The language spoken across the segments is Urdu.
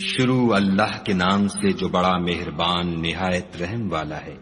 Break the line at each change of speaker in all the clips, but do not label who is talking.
شروع اللہ کے نام سے جو بڑا مہربان نہایت رحم والا ہے۔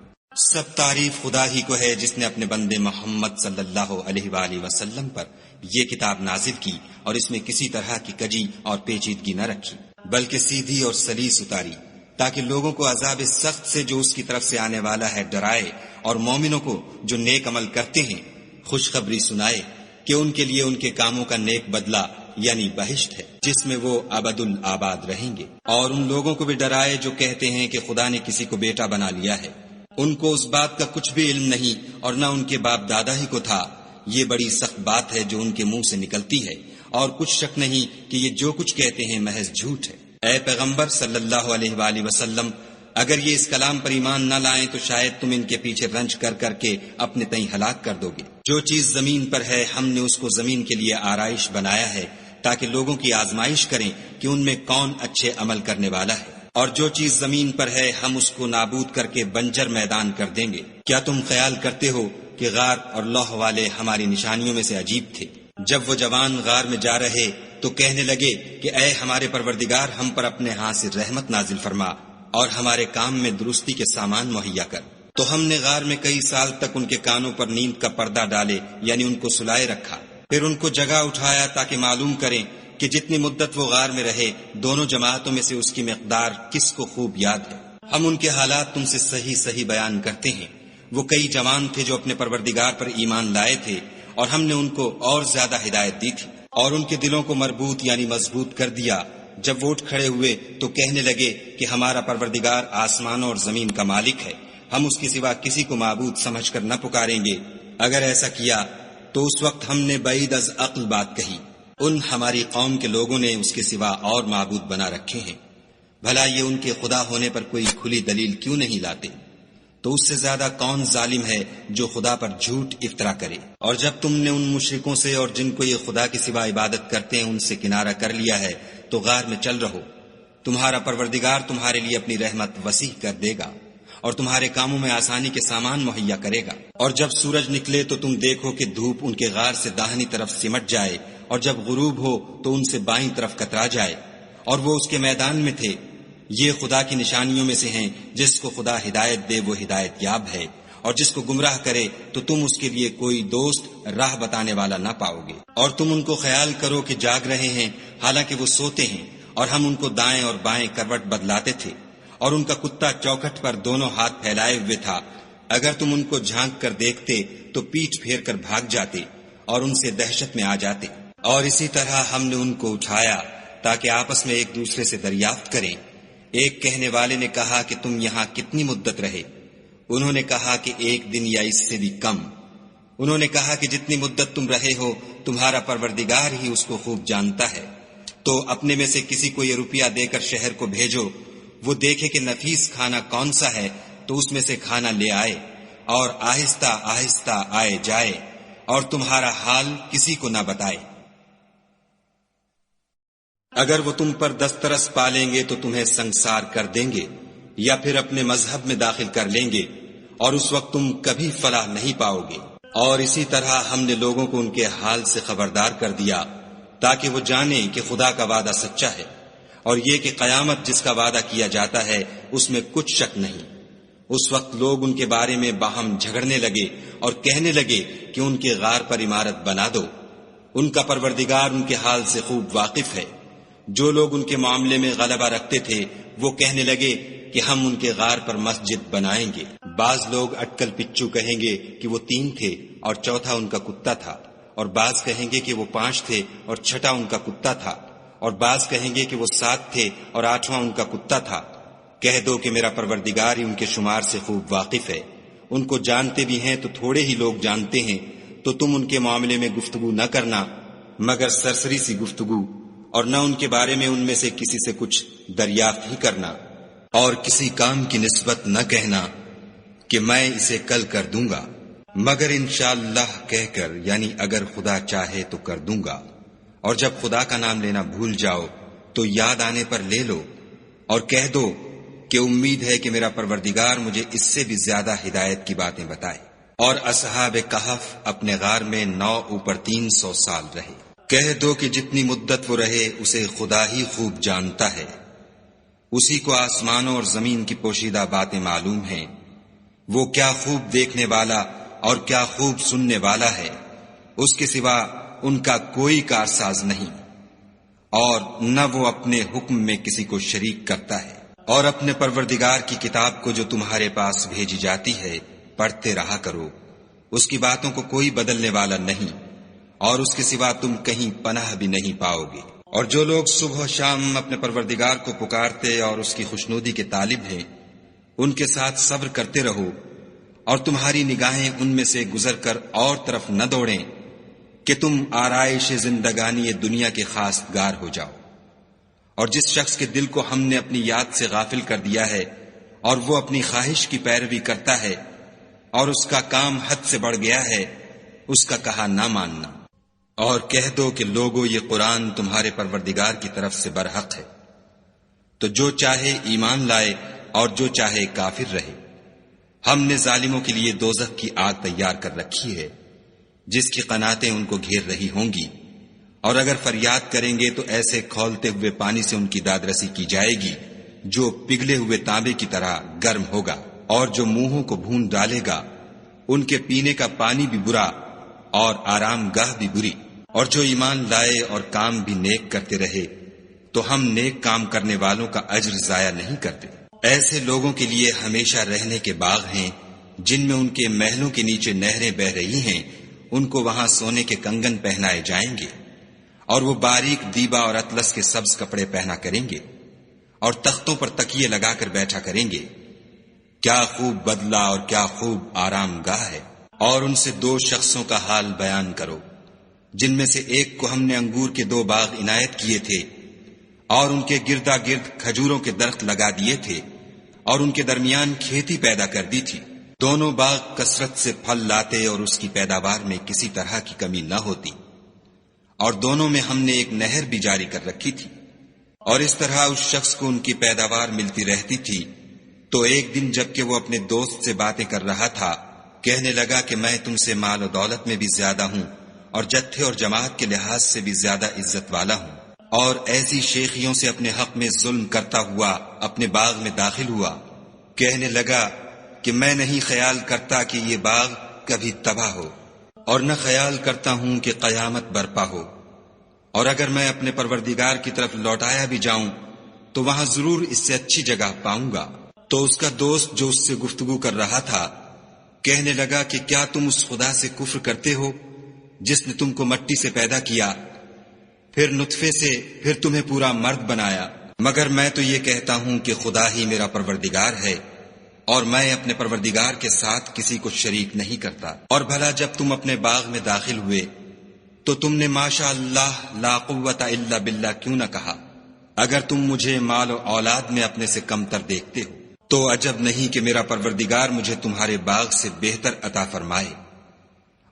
سب تعریف خدا ہی کو ہے جس نے اپنے بندے محمد صلی اللہ علیہ وآلہ وسلم پر یہ کتاب نازل کی اور اس میں کسی طرح کی کجی اور پیچیدگی نہ رکھی، بلکہ سیدھی اور سلیس اتاری، تاکہ لوگوں کو عذاب سخت سے جو اس کی طرف سے آنے والا ہے ڈرائے، اور مومنوں کو جو نیک عمل کرتے ہیں خوشخبری سنائے کہ ان کے لیے ان کے کاموں کا نیک بدلہ یعنی بہشت ہے جس میں وہ ابد الآباد رہیں گے، اور ان لوگوں کو بھی ڈرائے جو کہتے ہیں کہ خدا نے کسی کو بیٹا بنا لیا ہے، ان کو اس بات کا کچھ بھی علم نہیں اور نہ ان کے باپ دادا ہی کو تھا۔ یہ بڑی سخت بات ہے جو ان کے منہ سے نکلتی ہے، اور کچھ شک نہیں کہ یہ جو کچھ کہتے ہیں محض جھوٹ ہے۔ اے پیغمبر صلی اللہ علیہ وآلہ وسلم، اگر یہ اس کلام پر ایمان نہ لائیں تو شاید تم ان کے پیچھے رنج کر کر کے اپنے تئیں ہلاک کر دو گے۔ جو چیز زمین پر ہے ہم نے اس کو زمین کے لیے آرائش بنایا ہے تاکہ لوگوں کی آزمائش کریں کہ ان میں کون اچھے عمل کرنے والا ہے، اور جو چیز زمین پر ہے ہم اس کو نابود کر کے بنجر میدان کر دیں گے۔ کیا تم خیال کرتے ہو کہ غار اور لوح والے ہماری نشانیوں میں سے عجیب تھے؟ جب وہ جوان غار میں جا رہے تو کہنے لگے کہ اے ہمارے پروردگار، ہم پر اپنے ہاں سے رحمت نازل فرما اور ہمارے کام میں درستی کے سامان مہیا کر۔ تو ہم نے غار میں کئی سال تک ان کے کانوں پر نیند کا پردہ ڈالے یعنی ان کو سلائے رکھا، پھر ان کو جگہ اٹھایا تاکہ معلوم کریں کہ جتنی مدت وہ غار میں رہے دونوں جماعتوں میں سے اس کی مقدار کس کو خوب یاد ہے۔ ہم ان کے حالات تم سے صحیح صحیح بیان کرتے ہیں۔ وہ کئی جوان تھے جو اپنے پروردگار پر ایمان لائے تھے، اور ہم نے ان کو اور زیادہ ہدایت دی تھی، اور ان کے دلوں کو مربوط یعنی مضبوط کر دیا۔ جب وہ اٹھ کھڑے ہوئے تو کہنے لگے کہ ہمارا پروردگار آسمانوں اور زمین کا مالک ہے، ہم اس کے سوا کسی کو معبود سمجھ کر نہ پکاریں گے۔ اگر ایسا کیا تو اس وقت ہم نے بعید از عقل بات کہی، ان ہماری قوم کے لوگوں نے اس کے سوا اور معبود بنا رکھے ہیں۔ بھلا یہ ان کے خدا ہونے پر کوئی کھلی دلیل کیوں نہیں لاتے؟ تو اس سے زیادہ کون ظالم ہے جو خدا پر جھوٹ افطرا کرے؟ اور جب تم نے ان مشرکوں سے اور جن کو یہ خدا کے سوا عبادت کرتے ہیں ان سے کنارہ کر لیا ہے تو غار میں چل رہو، تمہارا پروردگار تمہارے لیے اپنی رحمت وسیع کر دے گا اور تمہارے کاموں میں آسانی کے سامان مہیا کرے گا۔ اور جب سورج نکلے تو تم دیکھو کہ دھوپ ان کے غار سے داہنی طرف سمٹ جائے، اور جب غروب ہو تو ان سے بائیں طرف کترا جائے، اور وہ اس کے میدان میں تھے۔ یہ خدا کی نشانیوں میں سے ہیں، جس کو خدا ہدایت دے وہ ہدایت یاب ہے، اور جس کو گمراہ کرے تو تم اس کے لیے کوئی دوست راہ بتانے والا نہ پاؤ گے۔ اور تم ان کو خیال کرو کہ جاگ رہے ہیں حالانکہ وہ سوتے ہیں، اور ہم ان کو دائیں اور بائیں کروٹ بدلاتے تھے، اور ان کا کتا چوکھٹ پر دونوں ہاتھ پھیلائے ہوئے تھا۔ اگر تم ان کو جھانک کر دیکھتے تو پیٹھ پھیر کر بھاگ جاتے اور ان سے دہشت میں آ جاتے۔ اور اسی طرح ہم نے ان کو اٹھایا تاکہ آپس میں ایک دوسرے سے دریافت کریں۔ ایک کہنے والے نے کہا کہ تم یہاں کتنی مدت رہے؟ انہوں نے کہا کہ ایک دن یا اس سے بھی کم۔ انہوں نے کہا کہ جتنی مدت تم رہے ہو تمہارا پروردگار ہی اس کو خوب جانتا ہے۔ تو اپنے میں سے کسی کو یہ روپیہ دے کر شہر کو بھیجو، وہ دیکھے کہ نفیس کھانا کون سا ہے تو اس میں سے کھانا لے آئے، اور آہستہ آہستہ آئے جائے، اور تمہارا حال کسی کو نہ بتائے۔ اگر وہ تم پر دسترس پالیں گے تو تمہیں سنگسار کر دیں گے یا پھر اپنے مذہب میں داخل کر لیں گے، اور اس وقت تم کبھی فلاح نہیں پاؤ گے۔ اور اسی طرح ہم نے لوگوں کو ان کے حال سے خبردار کر دیا تاکہ وہ جانیں کہ خدا کا وعدہ سچا ہے، اور یہ کہ قیامت جس کا وعدہ کیا جاتا ہے اس میں کچھ شک نہیں۔ اس وقت لوگ ان کے بارے میں باہم جھگڑنے لگے اور کہنے لگے کہ ان کے غار پر عمارت بنا دو۔ ان کا پروردگار ان کے حال سے خوب واقف ہے۔ جو لوگ ان کے معاملے میں غلبہ رکھتے تھے وہ کہنے لگے کہ ہم ان کے غار پر مسجد بنائیں گے۔ بعض لوگ اٹکل پچو کہیں گے کہ وہ 3 تھے اور چوتھا ان کا کتا تھا، اور بعض کہیں گے کہ وہ 5 تھے اور چھٹا ان کا کتا تھا، اور بعض کہیں گے کہ وہ 7 تھے اور 8واں ان کا کتا تھا۔ کہہ دو کہ میرا پروردگار ہی ان کے شمار سے خوب واقف ہے۔ ان کو جانتے بھی ہیں تو تھوڑے ہی لوگ جانتے ہیں، تو تم ان کے معاملے میں گفتگو نہ کرنا مگر سرسری سی گفتگو، اور نہ ان کے بارے میں ان میں سے کسی سے کچھ دریافت ہی کرنا، اور کسی کام کی نسبت نہ کہنا کہ میں اسے کل کر دوں گا، مگر انشاءاللہ کہہ کر یعنی اگر خدا چاہے تو کر دوں گا۔ اور جب خدا کا نام لینا بھول جاؤ تو یاد آنے پر لے لو، اور کہہ دو کہ امید ہے کہ میرا پروردگار مجھے اس سے بھی زیادہ ہدایت کی باتیں بتائے۔ اور اصحاب کہف اپنے غار میں 9 اوپر 300 سال رہے۔ کہہ دو کہ جتنی مدت وہ رہے اسے خدا ہی خوب جانتا ہے۔ اسی کو آسمانوں اور زمین کی پوشیدہ باتیں معلوم ہیں، وہ کیا خوب دیکھنے والا اور کیا خوب سننے والا ہے، اس کے سوا ان کا کوئی کارساز نہیں، اور نہ وہ اپنے حکم میں کسی کو شریک کرتا ہے۔ اور اپنے پروردگار کی کتاب کو جو تمہارے پاس بھیجی جاتی ہے پڑھتے رہا کرو، اس کی باتوں کو کوئی بدلنے والا نہیں، اور اس کے سوا تم کہیں پناہ بھی نہیں پاؤ گے۔ اور جو لوگ صبح و شام اپنے پروردگار کو پکارتے اور اس کی خوشنودی کے طالب ہیں، ان کے ساتھ صبر کرتے رہو، اور تمہاری نگاہیں ان میں سے گزر کر اور طرف نہ دوڑیں کہ تم آرائش زندگانی دنیا کے خاص گار ہو جاؤ۔ اور جس شخص کے دل کو ہم نے اپنی یاد سے غافل کر دیا ہے اور وہ اپنی خواہش کی پیروی کرتا ہے اور اس کا کام حد سے بڑھ گیا ہے، اس کا کہا نہ ماننا، اور کہہ دو کہ لوگو یہ قرآن تمہارے پروردگار کی طرف سے برحق ہے، تو جو چاہے ایمان لائے اور جو چاہے کافر رہے۔ ہم نے ظالموں کے لیے دوزخ کی آگ تیار کر رکھی ہے جس کی قناتیں ان کو گھیر رہی ہوں گی، اور اگر فریاد کریں گے تو ایسے کھولتے ہوئے پانی سے ان کی دادرسی کی جائے گی جو پگھلے ہوئے تانبے کی طرح گرم ہوگا، اور جو منہوں کو بھون ڈالے گا ان کے پینے کا پانی بھی برا اور آرام گاہ بھی بری۔ اور جو ایمان لائے اور کام بھی نیک کرتے رہے تو ہم نیک کام کرنے والوں کا اجر ضائع نہیں کرتے۔ ایسے لوگوں کے لیے ہمیشہ رہنے کے باغ ہیں جن میں ان کے محلوں کے نیچے نہریں بہ رہی ہیں، ان کو وہاں سونے کے کنگن پہنائے جائیں گے، اور وہ باریک دیبا اور اطلس کے سبز کپڑے پہنا کریں گے، اور تختوں پر تکیے لگا کر بیٹھا کریں گے۔ کیا خوب بدلہ اور کیا خوب آرام گاہ ہے۔ اور ان سے دو شخصوں کا حال بیان کرو جن میں سے ایک کو ہم نے انگور کے 2 باغ عنایت کیے تھے اور ان کے گردا گرد کھجوروں کے درخت لگا دیے تھے اور ان کے درمیان کھیتی پیدا کر دی تھی۔ دونوں باغ کثرت سے پھل لاتے اور اس کی پیداوار میں کسی طرح کی کمی نہ ہوتی، اور دونوں میں ہم نے ایک نہر بھی جاری کر رکھی تھی، اور اس طرح اس شخص کو ان کی پیداوار ملتی رہتی تھی۔ تو ایک دن جب کہ وہ اپنے دوست سے باتیں کر رہا تھا، کہنے لگا کہ میں تم سے مال و دولت میں بھی زیادہ ہوں اور جتھے اور جماعت کے لحاظ سے بھی زیادہ عزت والا ہوں، اور ایسی شیخیوں سے اپنے حق میں ظلم کرتا ہوا اپنے باغ میں داخل ہوا۔ کہنے لگا کہ میں نہیں خیال کرتا کہ یہ باغ کبھی تباہ ہو، اور نہ خیال کرتا ہوں کہ قیامت برپا ہو، اور اگر میں اپنے پروردگار کی طرف لوٹایا بھی جاؤں تو وہاں ضرور اس سے اچھی جگہ پاؤں گا۔ تو اس کا دوست جو اس سے گفتگو کر رہا تھا کہنے لگا کہ کیا تم اس خدا سے کفر کرتے ہو جس نے تم کو مٹی سے پیدا کیا، پھر نطفے سے، پھر تمہیں پورا مرد بنایا؟ مگر میں تو یہ کہتا ہوں کہ خدا ہی میرا پروردگار ہے، اور میں اپنے پروردگار کے ساتھ کسی کو شریک نہیں کرتا۔ اور بھلا جب تم اپنے باغ میں داخل ہوئے تو تم نے ماشاء اللہ لا قوت الا باللہ کیوں نہ کہا؟ اگر تم مجھے مال و اولاد میں اپنے سے کمتر دیکھتے ہو تو عجب نہیں کہ میرا پروردگار مجھے تمہارے باغ سے بہتر عطا فرمائے،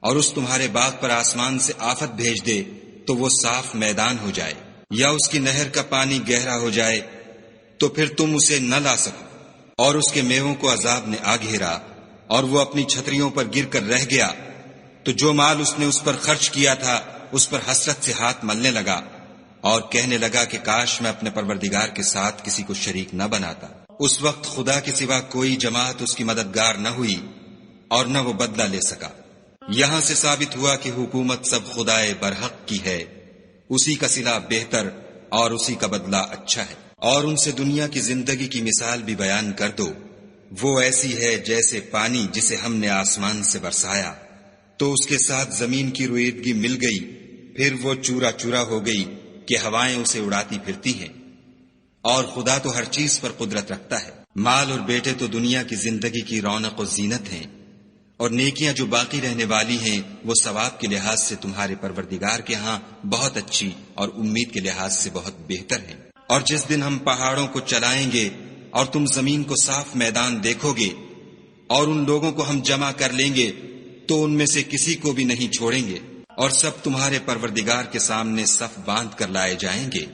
اور اس تمہارے باغ پر آسمان سے آفت بھیج دے تو وہ صاف میدان ہو جائے، یا اس کی نہر کا پانی گہرا ہو جائے تو پھر تم اسے نہ لا سکو، اور اس کے میووں کو عذاب نے آ گھیرا اور وہ اپنی چھتریوں پر گر کر رہ گیا، تو جو مال اس نے اس پر خرچ کیا تھا اس پر حسرت سے ہاتھ ملنے لگا اور کہنے لگا کہ کاش میں اپنے پروردگار کے ساتھ کسی کو شریک نہ بناتا۔ اس وقت خدا کے سوا کوئی جماعت اس کی مددگار نہ ہوئی اور نہ وہ بدلہ لے سکا۔ یہاں سے ثابت ہوا کہ حکومت سب خدائے برحق کی ہے، اسی کا صلہ بہتر اور اسی کا بدلہ اچھا ہے۔ اور ان سے دنیا کی زندگی کی مثال بھی بیان کر دو، وہ ایسی ہے جیسے پانی جسے ہم نے آسمان سے برسایا تو اس کے ساتھ زمین کی رویدگی مل گئی، پھر وہ چورا چورا ہو گئی کہ ہوائیں اسے اڑاتی پھرتی ہیں۔ اور خدا تو ہر چیز پر قدرت رکھتا ہے۔ مال اور بیٹے تو دنیا کی زندگی کی رونق و زینت ہیں، اور نیکیاں جو باقی رہنے والی ہیں وہ ثواب کے لحاظ سے تمہارے پروردگار کے ہاں بہت اچھی اور امید کے لحاظ سے بہت بہتر ہیں۔ اور جس دن ہم پہاڑوں کو چلائیں گے اور تم زمین کو صاف میدان دیکھو گے اور ان لوگوں کو ہم جمع کر لیں گے تو ان میں سے کسی کو بھی نہیں چھوڑیں گے، اور سب تمہارے پروردگار کے سامنے صف باندھ کر لائے جائیں گے۔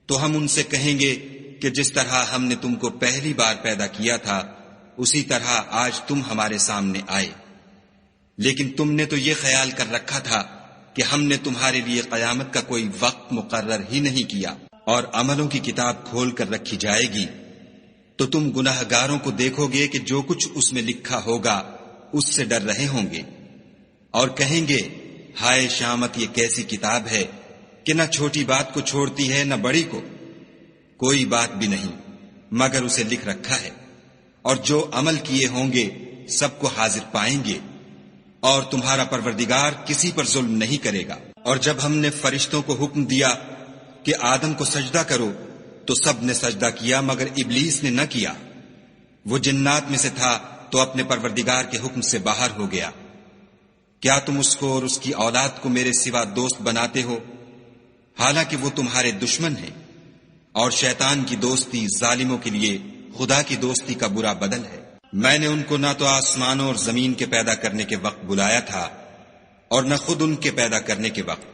تو ہم ان سے کہیں گے کہ جس طرح ہم نے تم کو پہلی بار پیدا کیا تھا اسی طرح آج تم ہمارے سامنے آئے، لیکن تم نے تو یہ خیال کر رکھا تھا کہ ہم نے تمہارے لیے قیامت کا کوئی وقت مقرر ہی نہیں کیا، اور عملوں کی کتاب کھول کر رکھی جائے گی تو تم گناہگاروں کو دیکھو گے کہ جو کچھ اس میں لکھا ہوگا اس سے ڈر رہے ہوں گے، اور کہیں گے ہائے شامت، یہ کیسی کتاب ہے کہ نہ چھوٹی بات کو چھوڑتی ہے نہ بڑی کو، کوئی بات بھی نہیں مگر اسے لکھ رکھا ہے، اور جو عمل کیے ہوں گے سب کو حاضر پائیں گے، اور تمہارا پروردگار کسی پر ظلم نہیں کرے گا۔ اور جب ہم نے فرشتوں کو حکم دیا کہ آدم کو سجدہ کرو تو سب نے سجدہ کیا مگر ابلیس نے نہ کیا، وہ جنات میں سے تھا تو اپنے پروردگار کے حکم سے باہر ہو گیا۔ کیا تم اس کو اور اس کی اولاد کو میرے سوا دوست بناتے ہو، حالانکہ وہ تمہارے دشمن ہیں، اور شیطان کی دوستی ظالموں کے لیے خدا کی دوستی کا برا بدل ہے۔ میں نے ان کو نہ تو آسمانوں اور زمین کے پیدا کرنے کے وقت بلایا تھا اور نہ خود ان کے پیدا کرنے کے وقت،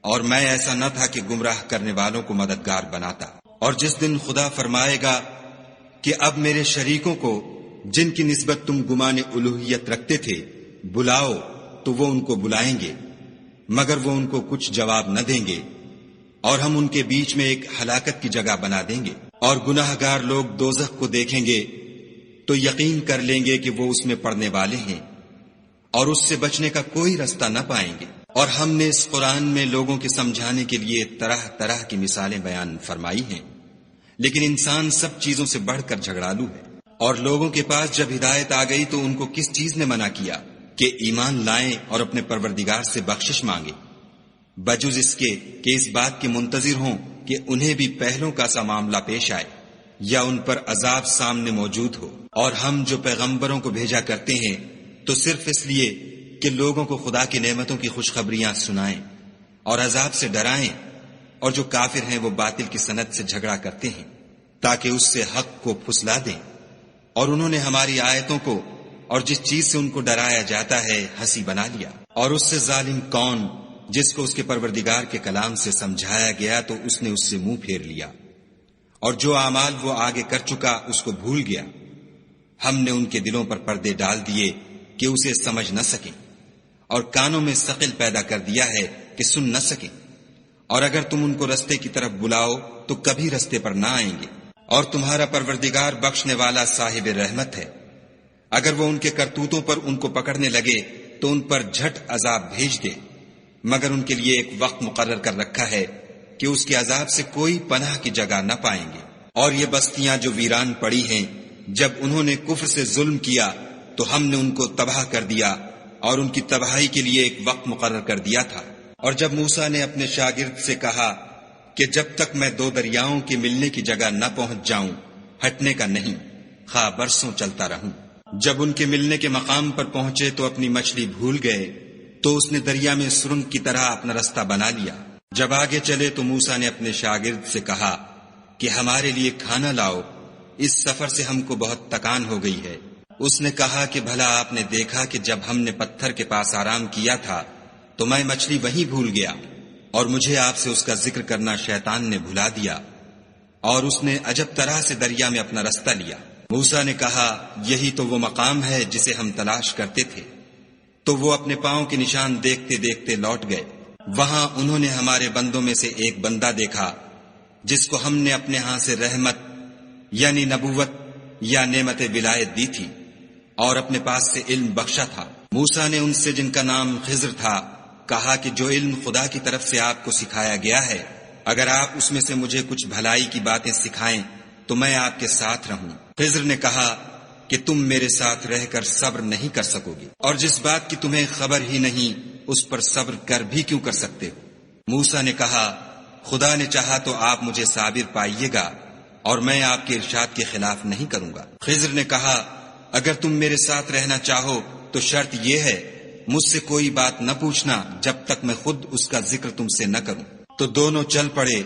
اور میں ایسا نہ تھا کہ گمراہ کرنے والوں کو مددگار بناتا۔ اور جس دن خدا فرمائے گا کہ اب میرے شریکوں کو جن کی نسبت تم گمان الوہیت رکھتے تھے بلاؤ، تو وہ ان کو بلائیں گے مگر وہ ان کو کچھ جواب نہ دیں گے، اور ہم ان کے بیچ میں ایک ہلاکت کی جگہ بنا دیں گے۔ اور گناہگار لوگ دوزخ کو دیکھیں گے تو یقین کر لیں گے کہ وہ اس میں پڑنے والے ہیں، اور اس سے بچنے کا کوئی رستہ نہ پائیں گے۔ اور ہم نے اس قرآن میں لوگوں کے سمجھانے کے لیے طرح طرح کی مثالیں بیان فرمائی ہیں، لیکن انسان سب چیزوں سے بڑھ کر جھگڑالو ہے۔ اور لوگوں کے پاس جب ہدایت آ گئی تو ان کو کس چیز نے منع کیا کہ ایمان لائیں اور اپنے پروردگار سے بخشش مانگیں، بجز اس کے کہ اس بات کے منتظر ہوں کہ انہیں بھی پہلوں کا سا معاملہ پیش آئے یا ان پر عذاب سامنے موجود ہو۔ اور ہم جو پیغمبروں کو بھیجا کرتے ہیں تو صرف اس لیے کہ لوگوں کو خدا کی نعمتوں کی خوشخبریاں سنائیں اور عذاب سے ڈرائیں، اور جو کافر ہیں وہ باطل کی سند سے جھگڑا کرتے ہیں تاکہ اس سے حق کو پھسلا دیں۔ اور انہوں نے ہماری آیتوں کو اور جس چیز سے ان کو ڈرایا جاتا ہے ہنسی بنا لیا۔ اور اس سے ظالم کون جس کو اس کے پروردگار کے کلام سے سمجھایا گیا تو اس نے اس سے منہ پھیر لیا، اور جو اعمال وہ آگے کر چکا اس کو بھول گیا۔ ہم نے ان کے دلوں پر پردے ڈال دیے کہ اسے سمجھ نہ سکیں، اور کانوں میں ثقل پیدا کر دیا ہے کہ سن نہ سکیں، اور اگر تم ان کو رستے کی طرف بلاؤ تو کبھی رستے پر نہ آئیں گے۔ اور تمہارا پروردگار بخشنے والا صاحب رحمت ہے، اگر وہ ان کے کرتوتوں پر ان کو پکڑنے لگے تو ان پر جھٹ عذاب بھیج دے، مگر ان کے لیے ایک وقت مقرر کر رکھا ہے کہ اس کے عذاب سے کوئی پناہ کی جگہ نہ پائیں گے۔ اور یہ بستیاں جو ویران پڑی ہیں، جب انہوں نے کفر سے ظلم کیا تو ہم نے ان کو تباہ کر دیا، اور ان کی تباہی کے لیے ایک وقت مقرر کر دیا تھا۔ اور جب موسیٰ نے اپنے شاگرد سے کہا کہ جب تک میں دو دریاؤں کے ملنے کی جگہ نہ پہنچ جاؤں ہٹنے کا نہیں، خواہ برسوں چلتا رہوں۔ جب ان کے ملنے کے مقام پر پہنچے تو اپنی مچھلی بھول گئے، تو اس نے دریا میں سرنگ کی طرح اپنا رستہ بنا لیا۔ جب آگے چلے تو موسیٰ نے اپنے شاگرد سے کہا کہ ہمارے لیے کھانا لاؤ، اس سفر سے ہم کو بہت تکان ہو گئی ہے۔ اس نے کہا کہ بھلا آپ نے دیکھا کہ جب ہم نے پتھر کے پاس آرام کیا تھا تو میں مچھلی وہیں بھول گیا، اور مجھے آپ سے اس کا ذکر کرنا شیطان نے بھلا دیا، اور اس نے عجب طرح سے دریا میں اپنا رستہ لیا۔ موسیٰ نے کہا یہی تو وہ مقام ہے جسے ہم تلاش کرتے تھے۔ تو وہ اپنے پاؤں کے نشان دیکھتے دیکھتے لوٹ گئے۔ وہاں انہوں نے ہمارے بندوں میں سے ایک بندہ دیکھا جس کو ہم نے اپنے ہاں سے رحمت یعنی نبوت یا نعمت ولایت دی تھی، اور اپنے پاس سے علم بخشا تھا۔ موسیٰ نے ان سے جن کا نام خضر تھا کہا کہ جو علم خدا کی طرف سے آپ کو سکھایا گیا ہے، اگر آپ اس میں سے مجھے کچھ بھلائی کی باتیں سکھائیں تو میں آپ کے ساتھ رہوں۔ خضر نے کہا کہ تم میرے ساتھ رہ کر صبر نہیں کر سکو گے، اور جس بات کی تمہیں خبر ہی نہیں اس پر صبر کر بھی کیوں کر سکتے ہو؟ موسیٰ نے کہا خدا نے چاہا تو آپ مجھے صابر پائیے گا، اور میں آپ کے ارشاد کے خلاف نہیں کروں گا۔ خضر نے کہا اگر تم میرے ساتھ رہنا چاہو تو شرط یہ ہے مجھ سے کوئی بات نہ پوچھنا جب تک میں خود اس کا ذکر تم سے نہ کروں۔ تو دونوں چل پڑے،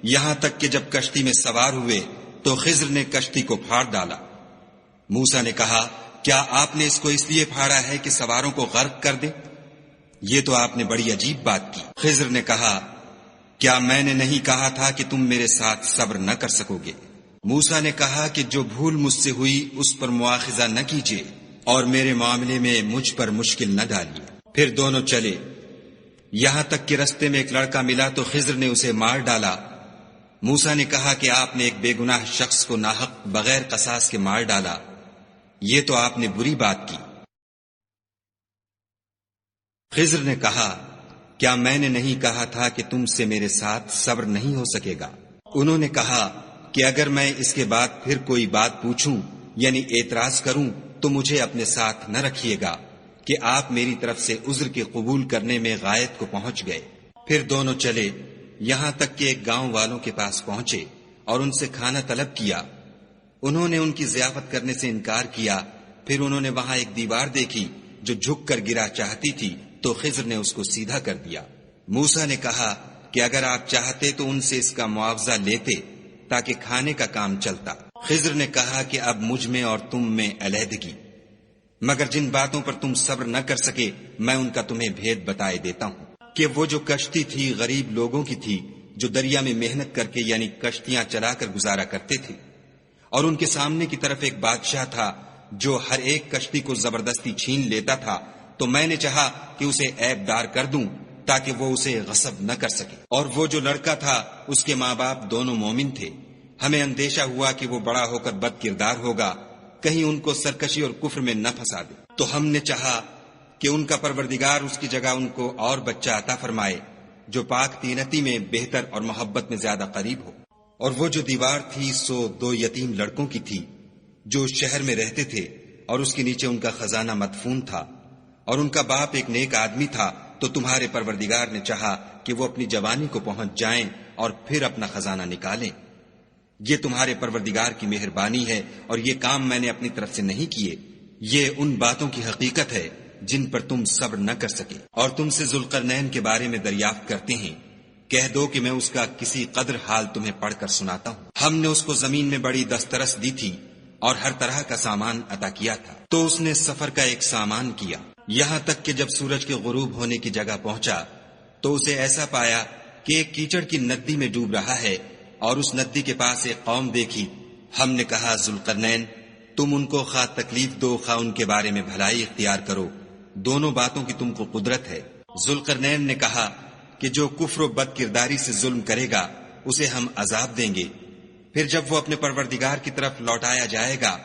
یہاں تک کہ جب کشتی میں سوار ہوئے تو خضر نے کشتی کو پھاڑ ڈالا۔ موسیٰ نے کہا کیا آپ نے اس کو اس لیے پھاڑا ہے کہ سواروں کو غرق کر دے؟ یہ تو آپ نے بڑی عجیب بات کی۔ خضر نے کہا کیا میں نے نہیں کہا تھا کہ تم میرے ساتھ صبر نہ کر سکو گے؟ موسیٰ نے کہا کہ جو بھول مجھ سے ہوئی اس پر مواخذہ نہ کیجیے، اور میرے معاملے میں مجھ پر مشکل نہ ڈالیے۔ پھر دونوں چلے، یہاں تک کہ رستے میں ایک لڑکا ملا تو خضر نے اسے مار ڈالا، موسیٰ نے کہا کہ آپ نے ایک بے گناہ شخص کو ناحق بغیر قصاص کے مار ڈالا، یہ تو آپ نے بری بات کی۔ خضر نے کہا کیا میں نے نہیں کہا تھا کہ تم سے میرے ساتھ صبر نہیں ہو سکے گا؟ انہوں نے کہا کہ اگر میں اس کے بعد پھر کوئی بات پوچھوں یعنی اعتراض کروں تو مجھے اپنے ساتھ نہ رکھیے گا کہ آپ میری طرف سے عذر کے قبول کرنے میں غایت کو پہنچ گئے۔ پھر دونوں چلے یہاں تک کہ ایک گاؤں والوں کے پاس پہنچے اور ان سے کھانا طلب کیا۔ انہوں نے ان کی ضیافت کرنے سے انکار کیا۔ پھر انہوں نے وہاں ایک دیوار دیکھی جو جھک کر گرا چاہتی تھی تو خضر نے اس کو سیدھا کر دیا۔ موسیٰ نے کہا کہ اگر آپ چاہتے تو ان سے اس کا معاوضہ لیتے تاکہ کھانے کا کام چلتا۔ خضر نے کہا کہ اب مجھ میں اور تم میں علیحدگی، مگر جن باتوں پر تم صبر نہ کر سکے میں ان کا تمہیں بھید بتائے دیتا ہوں کہ وہ جو کشتی تھی غریب لوگوں کی تھی جو دریا میں محنت کر کے یعنی کشتیاں چلا کر گزارا کرتے تھے، اور ان کے سامنے کی طرف ایک بادشاہ تھا جو ہر ایک کشتی کو زبردستی چھین لیتا تھا، تو میں نے چاہا کہ اسے عیب دار کر دوں تاکہ وہ اسے غصب نہ کر سکے۔ اور وہ جو لڑکا تھا اس کے ماں باپ دونوں مومن تھے، ہمیں اندیشہ ہوا کہ وہ بڑا ہو کر بد کردار ہوگا، کہیں ان کو سرکشی اور کفر میں نہ پھنسا دے، تو ہم نے چاہا کہ ان کا پروردگار اس کی جگہ ان کو اور بچہ عطا فرمائے جو پاک تینتی میں بہتر اور محبت میں زیادہ قریب ہو۔ اور وہ جو دیوار تھی سو 2 یتیم لڑکوں کی تھی جو شہر میں رہتے تھے، اور اس کے نیچے ان کا خزانہ مدفون تھا، اور ان کا باپ ایک نیک آدمی تھا، تو تمہارے پروردگار نے چاہا کہ وہ اپنی جوانی کو پہنچ جائیں اور پھر اپنا خزانہ نکالیں۔ یہ تمہارے پروردگار کی مہربانی ہے اور یہ کام میں نے اپنی طرف سے نہیں کیے، یہ ان باتوں کی حقیقت ہے جن پر تم صبر نہ کر سکے۔ اور تم سے ذوالقرنین کے بارے میں دریافت کرتے ہیں، کہہ دو کہ میں اس کا کسی قدر حال تمہیں پڑھ کر سناتا ہوں۔ ہم نے اس کو زمین میں بڑی دسترس دی تھی اور ہر طرح کا سامان عطا کیا تھا، تو اس نے سفر کا ایک سامان کیا، یہاں تک کہ جب سورج کے غروب ہونے کی جگہ پہنچا تو اسے ایسا پایا کہ ایک کیچڑ کی ندی میں ڈوب رہا ہے، اور اس ندی کے پاس ایک قوم دیکھی۔ ہم نے کہا ذوالقرنین تم ان کو خواہ تکلیف دو خواہ ان کے بارے میں بھلائی اختیار کرو، دونوں باتوں کی تم کو قدرت ہے۔ ذوالقرنین نے کہا کہ جو کفر و بد کرداری سے ظلم کرے گا اسے ہم عذاب دیں گے، پھر جب وہ اپنے پروردگار کی طرف لوٹایا جائے گا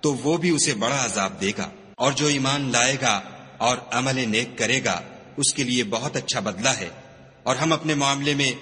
تو وہ بھی اسے بڑا عذاب دے گا، اور جو ایمان لائے گا اور عمل نیک کرے گا اس کے لیے بہت اچھا بدلہ ہے، اور ہم اپنے معاملے میں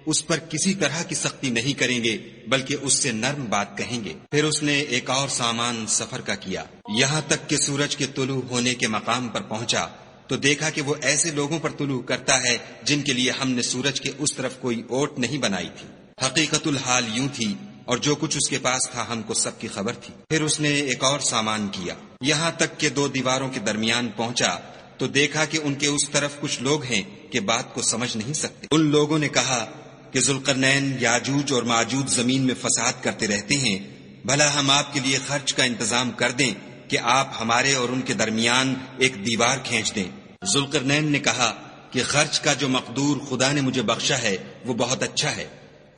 اس پر کسی طرح کی سختی نہیں کریں گے بلکہ اس سے نرم بات کہیں گے۔ پھر اس نے ایک اور سامان سفر کا کیا، یہاں تک کہ سورج کے طلوع ہونے کے مقام پر پہنچا تو دیکھا کہ وہ ایسے لوگوں پر طلوع کرتا ہے جن کے لیے ہم نے سورج کے اس طرف کوئی اوٹ نہیں بنائی تھی۔ حقیقت الحال یوں تھی اور جو کچھ اس کے پاس تھا ہم کو سب کی خبر تھی۔ پھر اس نے ایک اور سامان کیا، یہاں تک کہ 2 دیواروں کے درمیان پہنچا تو دیکھا کہ ان کے اس طرف کچھ لوگ ہیں کہ بات کو سمجھ نہیں سکتے۔ ان لوگوں نے کہا کہ ذوالقرنین یاجوج اور ماجوج زمین میں فساد کرتے رہتے ہیں، بھلا ہم آپ کے لیے خرچ کا انتظام کر دیں کہ آپ ہمارے اور ان کے درمیان ایک دیوار کھینچ دیں۔ ذوالقرنین نے کہا کہ خرچ کا جو مقدور خدا نے مجھے بخشا ہے وہ بہت اچھا ہے،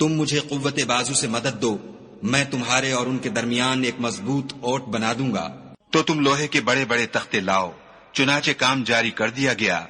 تم مجھے قوت بازو سے مدد دو، میں تمہارے اور ان کے درمیان ایک مضبوط اوٹ بنا دوں گا۔ تو تم لوہے کے بڑے بڑے تختے لاؤ۔ چنانچہ کام جاری کر دیا گیا،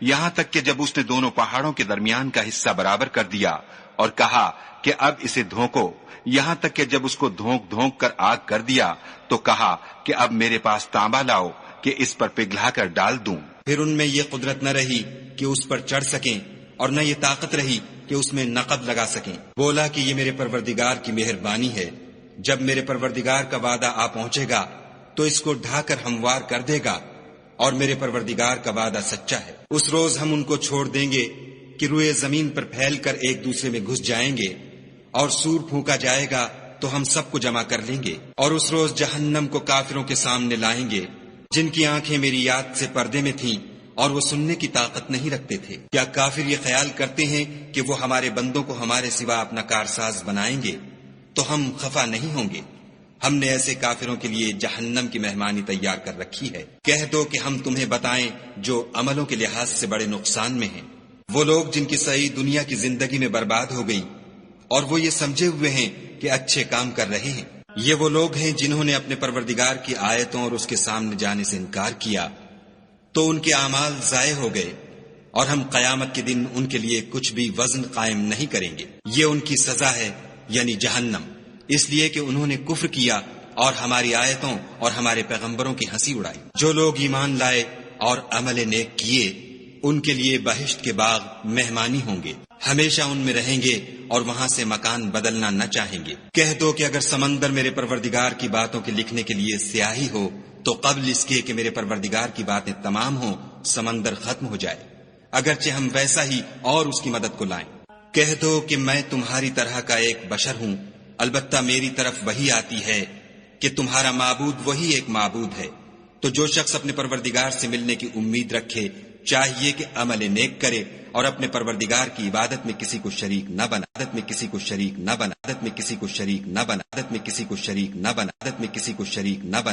یہاں تک کہ جب اس نے دونوں پہاڑوں کے درمیان کا حصہ برابر کر دیا اور کہا کہ اب اسے دھونکو، یہاں تک کہ جب اس کو دھونک دھونک کر آگ کر دیا تو کہا کہ اب میرے پاس تانبا لاؤ کہ اس پر پگھلا کر ڈال دوں۔ پھر ان میں یہ قدرت نہ رہی کہ اس پر چڑھ سکیں اور نہ یہ طاقت رہی کہ اس میں نقب لگا سکیں۔ بولا کہ یہ میرے پروردگار کی مہربانی ہے، جب میرے پروردگار کا وعدہ آ پہنچے گا تو اس کو ڈھا کر ہموار کر دے گا، اور میرے پروردگار کا وعدہ سچا ہے۔ اس روز ہم ان کو چھوڑ دیں گے کہ روئے زمین پر پھیل کر ایک دوسرے میں گھس جائیں گے، اور سور پھونکا جائے گا تو ہم سب کو جمع کر لیں گے، اور اس روز جہنم کو کافروں کے سامنے لائیں گے جن کی آنکھیں میری یاد سے پردے میں تھیں اور وہ سننے کی طاقت نہیں رکھتے تھے۔ کیا کافر یہ خیال کرتے ہیں کہ وہ ہمارے بندوں کو ہمارے سوا اپنا کارساز بنائیں گے؟ تو ہم خفا نہیں ہوں گے، ہم نے ایسے کافروں کے لیے جہنم کی مہمانی تیار کر رکھی ہے۔ کہہ دو کہ ہم تمہیں بتائیں جو عملوں کے لحاظ سے بڑے نقصان میں ہیں، وہ لوگ جن کی سعی دنیا کی زندگی میں برباد ہو گئی اور وہ یہ سمجھے ہوئے ہیں کہ اچھے کام کر رہے ہیں۔ یہ وہ لوگ ہیں جنہوں نے اپنے پروردگار کی آیتوں اور اس کے سامنے جانے سے انکار کیا، تو ان کے اعمال ضائع ہو گئے، اور ہم قیامت کے دن ان کے لیے کچھ بھی وزن قائم نہیں کریں گے. یہ ان کی سزا ہے یعنی جہنم، اس لیے کہ انہوں نے کفر کیا اور ہماری آیتوں اور ہمارے پیغمبروں کی ہنسی اڑائی. جو لوگ ایمان لائے اور عمل نیک کیے ان کے لیے بہشت کے باغ مہمانی ہوں گے، ہمیشہ ان میں رہیں گے اور وہاں سے مکان بدلنا نہ چاہیں گے. کہہ دو کہ اگر سمندر میرے پروردگار کی باتوں کے لکھنے کے لیے سیاہی ہو تو قبل اس کے کہ میرے پروردگار کی باتیں تمام ہوں سمندر ختم ہو جائے، اگرچہ ہم ویسا ہی اور اس کی مدد کو لائیں. کہہ دو کہ میں تمہاری طرح کا ایک بشر ہوں، البتہ میری طرف وہی آتی ہے کہ تمہارا معبود وہی ایک معبود ہے. تو جو شخص اپنے پروردگار سے ملنے کی امید رکھے چاہیے کہ عمل نیک کرے اور اپنے پروردگار کی عبادت میں کسی کو شریک نہ بنا، عبادت میں کسی کو شریک نہ بنا، عبادت میں کسی کو شریک نہ بنا، عبادت میں کسی کو شریک نہ بنا، عبادت میں کسی کو شریک نہ بنا.